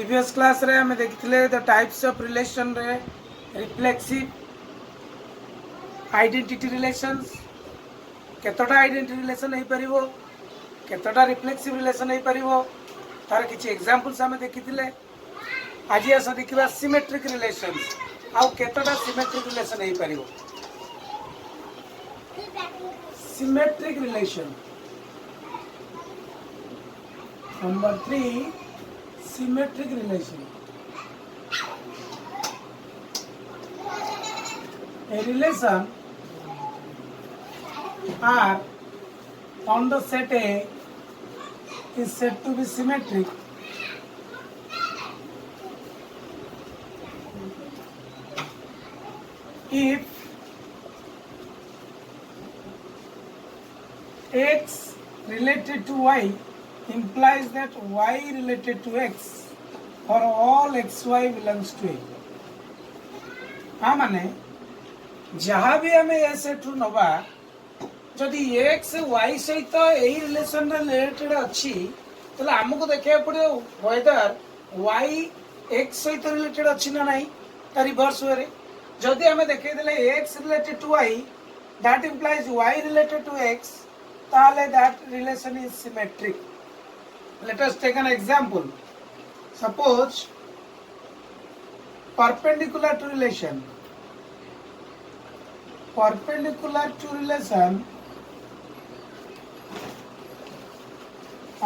Previous class रे हमें देखिले द टाइप्स ऑफ रिलेशन रे रिफ्लेक्सिव आइडेंटिटी रिलेशंस केतोटा आइडेंटिटी रिलेशन हो परिवो केतोटा रिफ्लेक्सिव रिलेशन हो परिवो तार किछि एग्जांपल्स हमें देखिले। आज आस देखिबा सिमेट्रिक रिलेशंस आउ केतोटा सिमेट्रिक रिलेशन हो परिवो। Symmetric relation number 3 symmetric relation. A relation R on the set A is said to be symmetric if X related to Y implies that Y related to X for all XY belongs to A. हाँ माने जहाँ भी हमें ए set रु नवा जदि x Y सहित यही रिलेशन रिलेटेड अच्छी तो आमको देखा पड़े वेदर वाई एक्स सहित रिलेटेड अच्छी ना नहीं ता रिवर्स वे जदि हमें देखा x related to y that implies y related to x ताले that relation is symmetric. Let us take an example. Suppose perpendicular to relation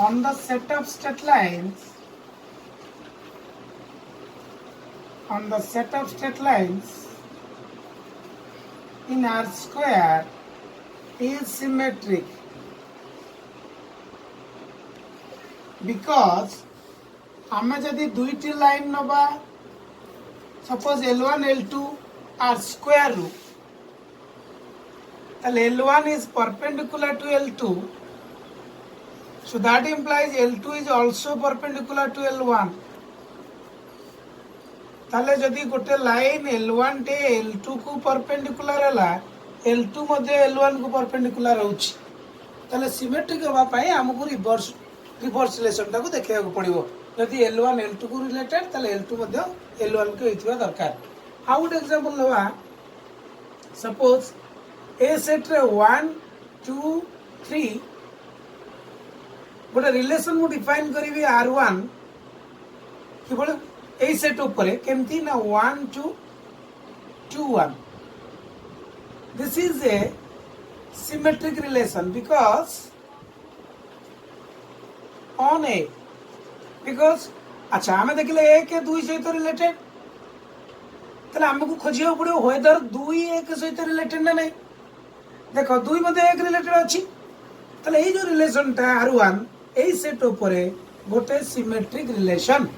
on the set of straight lines in R square is symmetric because हमें जदि दुईटी line नबा suppose L1 L2 are square रू ताले L1 is perpendicular to L2 so that implies L2 is also perpendicular to L1 ताले जदि गोटे line L1 टे L2 को perpendicular हैला L2 मध्ये L1 को perpendicular होछि ताले सिमेट्रिक होबा पई हमकु रिवर्स रिलेशन टाको देखा पड़ो जदि L1 L2 को रिलेटेड ताले L2 मध्ये L1 को होइथिबा दरकार। हाउ गुड एग्जांपल लवा सपोज ए सेट रे 1 2 3 गोटे रिलेशन मु डिफाइन करिवि R1 केवल ए सेट ऊपर केमती ना 1 2 2 1 this is a symmetric relation because on A because अच्छा हमें देखिले एक के दुई सहित रिलेटेड तले हमको खोजिया पड़ो वेदर दुई एक सहित रिलेटेड ना नहीं देखो दुई मध्ये एक रिलेटेड अछि तले ए जो रिलेशन ता R1 ए सेट ऊपर गोटे सिमेट्रिक रिलेशन।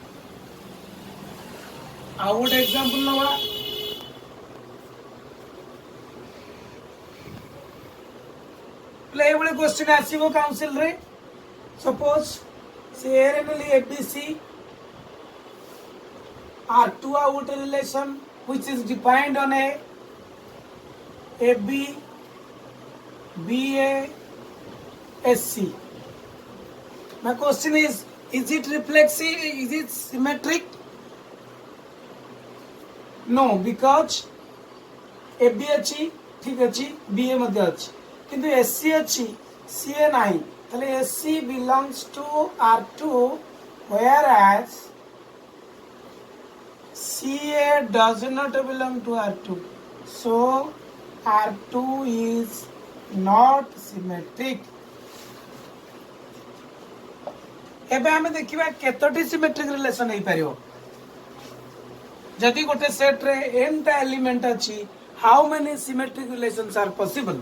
आ गोटे एग्जांपल नवा प्ले वाले क्वेश्चन आसीबो काउंसिल रे suppose serially ABC are two out relation which is defined on a AB BA SC. My question is it reflexive, is it symmetric? No, because AB अच्छी ठीक अच्छी BA मध्य अच्छी किंतु SC अच्छी CA नहीं ताले SC belongs to R2 whereas CA does not belong to R2 so R2 is not symmetric। एबे हमें देखिबा केतोटी सिमेट्रिक रिलेशन हे परियो जदि गोटे सेट रे n टा एलिमेंट अछि how many symmetric relations are possible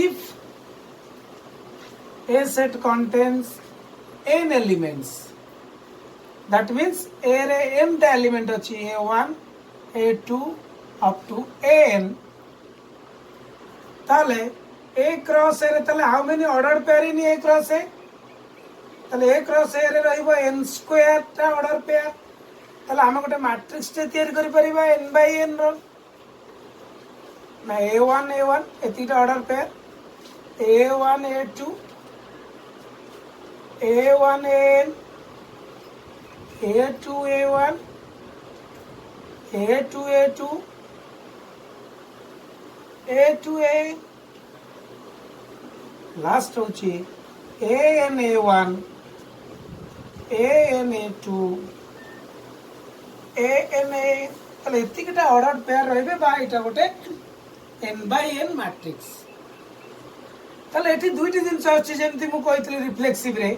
if A set contains n elements that means A रे n टा एलिमेंट अछि A1 A2 up to an ताले A क्रॉस A रे ताले how many order pair in A cross A ताले A cross A रे रहइबो n square टा order pair ताले हम गोटे मैट्रिक्स टे तैयार करि परिबा n by n रो ना A1 एतिटा order pair A1 A2 A1 AN A to A1, A to A2, A to A, last होची AN A1, AN A2, AN A, তাহলে এতিকিটা অর্ডার পেয়ার রইবে বা এটা গোটে n by n ম্যাট্রিক্স। তাহলে এটি দুইটি জিনিস আছে যেমতি মু কইଥିଲି রিফ্লেক্সিভ রে,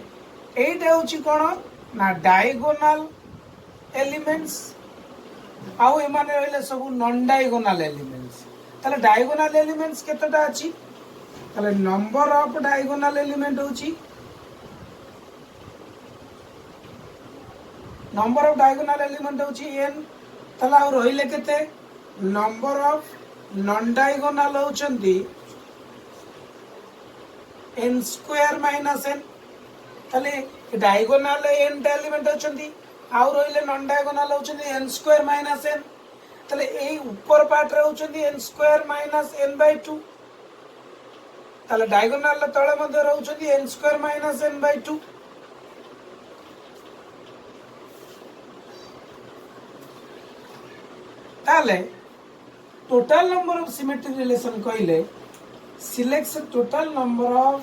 এইটা হচ্ছে কোন না ডায়াগোনাল এলিমেন্টস, আউ এমানে রইলে সব নন ডায়াগোনাল এলিমেন্টস। তাহলে ডায়াগোনাল এলিমেন্টস কতটা আছে, তাহলে নম্বর অফ ডায়াগোনাল এলিমেন্ট হচ্ছে নম্বর অফ ডায়াগোনাল এলিমেন্ট হচ্ছে n। তাহলে আউ রইলে কেতে নম্বর অফ নন ডায়াগোনাল হচ্ছন্তি n স্কয়ার মাইনাস n। তাহলে ডায়াগোনাল n টা এলিমেন্ট হচ্ছন্তি, আউ রইলে নন ডায়াগোনাল হচ্ছন্তি n স্কয়ার মাইনাস n। তাহলে এই উপর পার্ট রে হচ্ছন্তি n square minus n by 2। তাহলে ডায়াগোনাল তলে মধ্যে রହୁଛନ୍ତି n square minus n by 2। তাহলে total number of symmetric relation কইলে selects total number of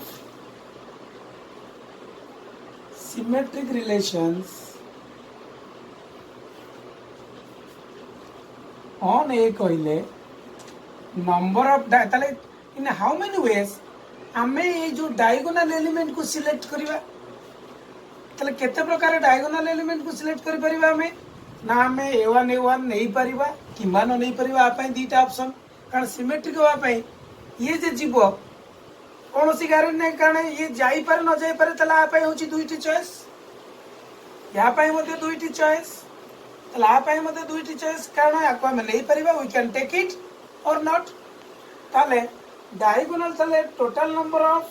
symmetric relations on A কইলে নম্বর অফ তাহলে in how many ways आमे ये जो डायगोनल एलिमेंट को सिलेक्ट करिवा, तले केते प्रकार डायगोनल एलिमेंट को सिलेक्ट करि परिबा हमें ना हमें A1 नहीं परिबा किंबा न नहीं परिबा आपै दीटा ऑप्शन। कारण सिमेट्रिक होवा पई ये जे जीव कोनोसी कारण नै कारण ये जाई पारे न जाई पारे, तला आपै होची दुईटी चॉइस, या पई मते दुईटी चॉइस, तला आपै मते दुईटी चॉइस कारण आको हमें नहीं परिबा, वी कैन टेक इट और नॉट। ताले डायगोनल ताले total number of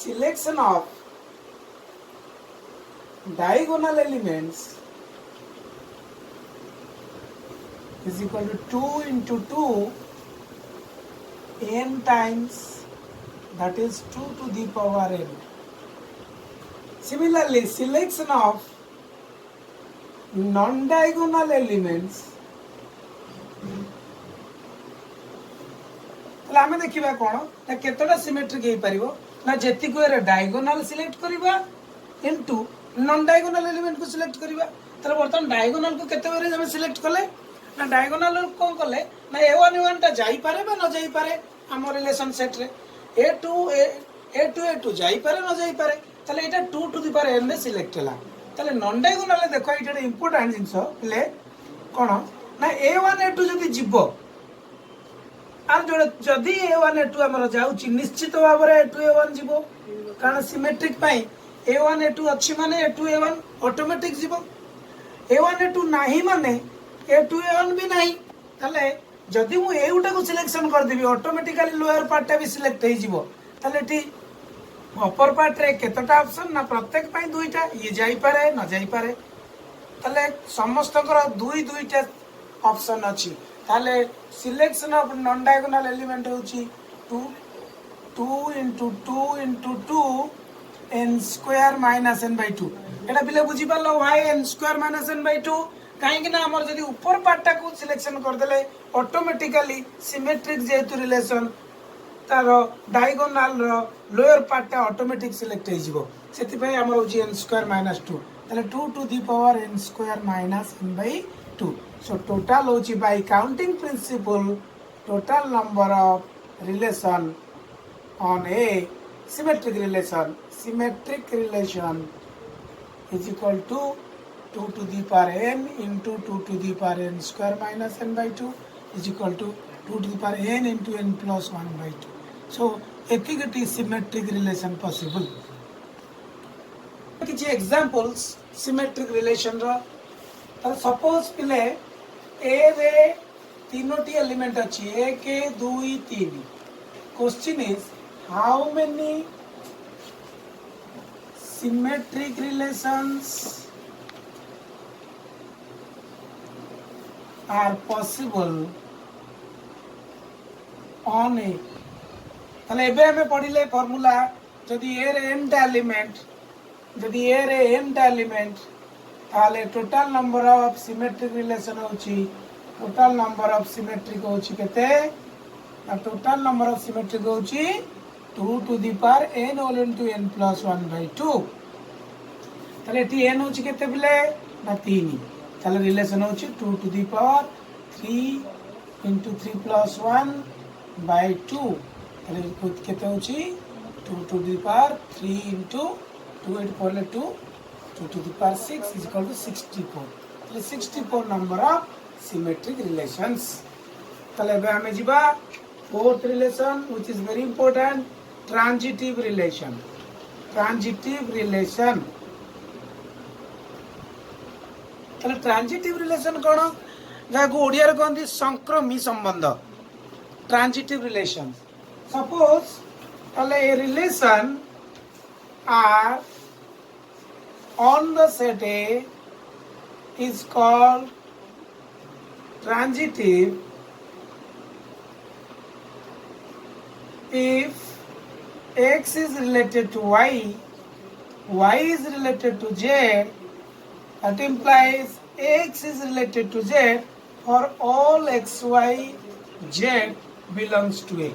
selection of diagonal elements is equal to 2 into 2 n times, that is 2 to the power n. Similarly, selection of non-diagonal elements, ताले आमे देखिबा कोन ना केतोटा सिमेट्रिक हे परिबो ना जेति को रे डायगोनल सिलेक्ट करिबा इनटू नॉन डायगोनल एलिमेंट को सिलेक्ट करिबा। ताले बर्तन डायगोनल को केते बारे हम सिलेक्ट कले ना डायगोनल कोन कले ना A1 टा जाई पारे बा न जाई पारे हम रिलेशन सेट रे A2 जाई पारे न जाई पारे। ताले एटा 2 टू द पावर n रे सिलेक्ट हला। ताले नॉन डायगोनल देखो एटा इंपोर्टेंट जिंस ले कोन ना A1 A2 जदी जिवो आर जोड़े जदि A1 A2 हमर जाउची निश्चित भाव रे A2 A1 जीवो, कारण सिमेट्रिक पाई A1 A2 अच्छी माने A2 A1 ऑटोमेटिक जीवो, A1 A2 नाही माने A2 A1 भी नहीं। ताले जदि मु एउटा को सिलेक्शन कर देबी ऑटोमेटिकली लोअर पार्ट टा भी सिलेक्ट हे जीवो। ताले ठी अपर पार्ट रे केतटा ऑप्शन ना प्रत्येक पाई दुईटा, ये जाई पारे न जाई पारे। ताले समस्त कर दुईटा ऑप्शन अछि। ताले selection of non diagonal element होची 2 into 2 into 2 n square minus n by 2। एटा बिले बुझी पालो why n square minus n by 2, काहे कि ना हमर जदी ऊपर पार्ट टा को सिलेक्शन कर देले ऑटोमेटिकली सिमेट्रिक जेतु रिलेशन तारो डायगोनल रो लोअर पार्ट टा ऑटोमेटिक सिलेक्ट हे जिवो, सेति पय हमर होची n स्क्वायर माइनस 2। ताले 2 to the power n square minus n by 2। So total होची by counting principle total number of relation on a symmetric relation is equal to 2 to the power n into 2 to the power n square minus n by 2 is equal to 2 to the power n into n plus 1 by 2. So एतिकटी symmetric relation possible। किछि examples symmetric relation रो, तर suppose पिले ए रे तीनोटी element अछि 1 2 3। Question is how many symmetric relations are possible on a। ताले एबे हमें पढ़िले formula जदि ए रे n टा एलिमेंट ताले total number of symmetric relation होची टोटल नंबर ऑफ सिमेट्रिक होची केते ना टोटल नंबर ऑफ सिमेट्रिक होची 2 to the power n all into n plus 1 by 2 ताले एटी n होची केते बिले ना 3 ताले रिलेशन होची 2 to the power 3 into 3 plus 1 by 2 ताले केते होची 2 to the power 3 into 2 8 4 2 2 to the power 6 is equal to 64 ताले 64 number of symmetric relations ताले बे हमें जीवा fourth relation which is very important transitive relation ताले transitive relation कोन जाको ओडिया रे कहंदी संक्रमी संबंध transitive relation suppose ताले a relation are on the set A is called transitive if x is related to y, y is related to z, that implies x is related to z for all x, y, z belongs to A.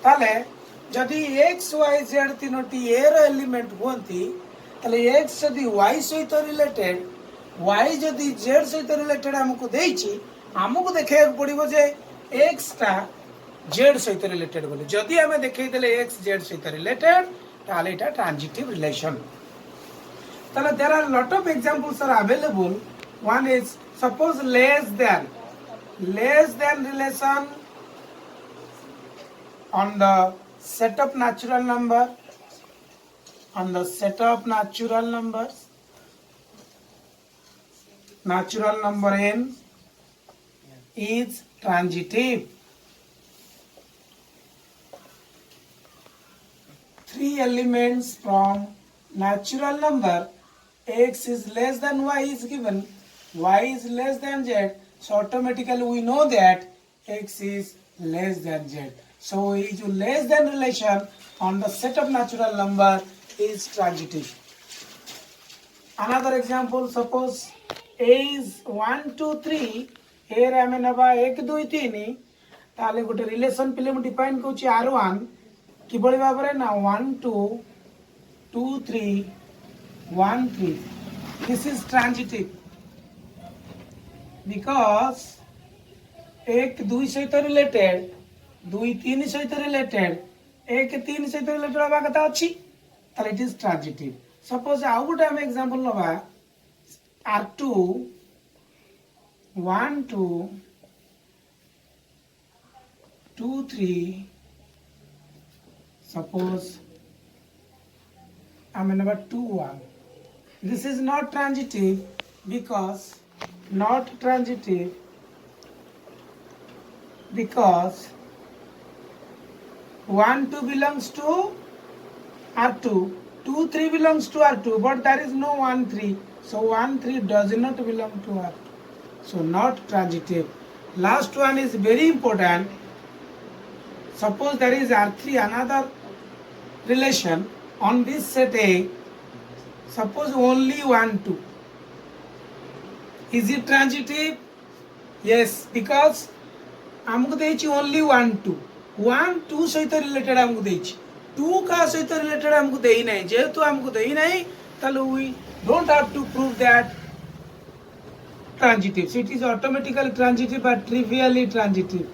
ताले जदि x, y, z तीनोटी A रो element होंती ताले x जदि y सहित related y जदि z सहित रिलेटेड हमको देइची हमको देखे पड़िबो जे x ता z सहित रिलेटेड बोले जदि हमें देखै देले x z सहित रिलेटेड ताले एटा ट्रांजिटिव रिलेशन ताले there are lot of examples are available one is suppose less than relation on the set of natural number natural number n is transitive. Three elements from natural number x is less than y is given, y is less than z, so automatically we know that x is less than z. So is less than relation on the set of natural number is transitive. Another example, suppose a is 1 2 3 here आमे नबा 1 2 3 ताले गोटे relation पिले मु define Kochi r1 कि बळी भाबरे ना 1 2 2 3 1 3 this is transitive because 1 2 सहित रिलेटेड 2 3 सहित रिलेटेड 1 3 सहित रिलेटेड हवा कथा अछि ताले इट इज ट्रांजिटिव सपोज आउ गोटे हम एग्जांपल नबा r2 1 2 2 3 suppose I mean number 2 1 this is not transitive because 1 2 belongs to r2 2 3 belongs to r2 but there is no 1 3 so 1 3 does not belong to r2 so not transitive. Last one is very important. Suppose there is r3 another relation on this set A, suppose only 1 2 is it transitive? Yes, because हमको देइछि only 1 2 1 2 सहित related हमको देइछि 2 का सहित related हमको देई नै जेतु हमको देई नै तालो we don't have to prove that transitive so it is automatically transitive but trivially transitive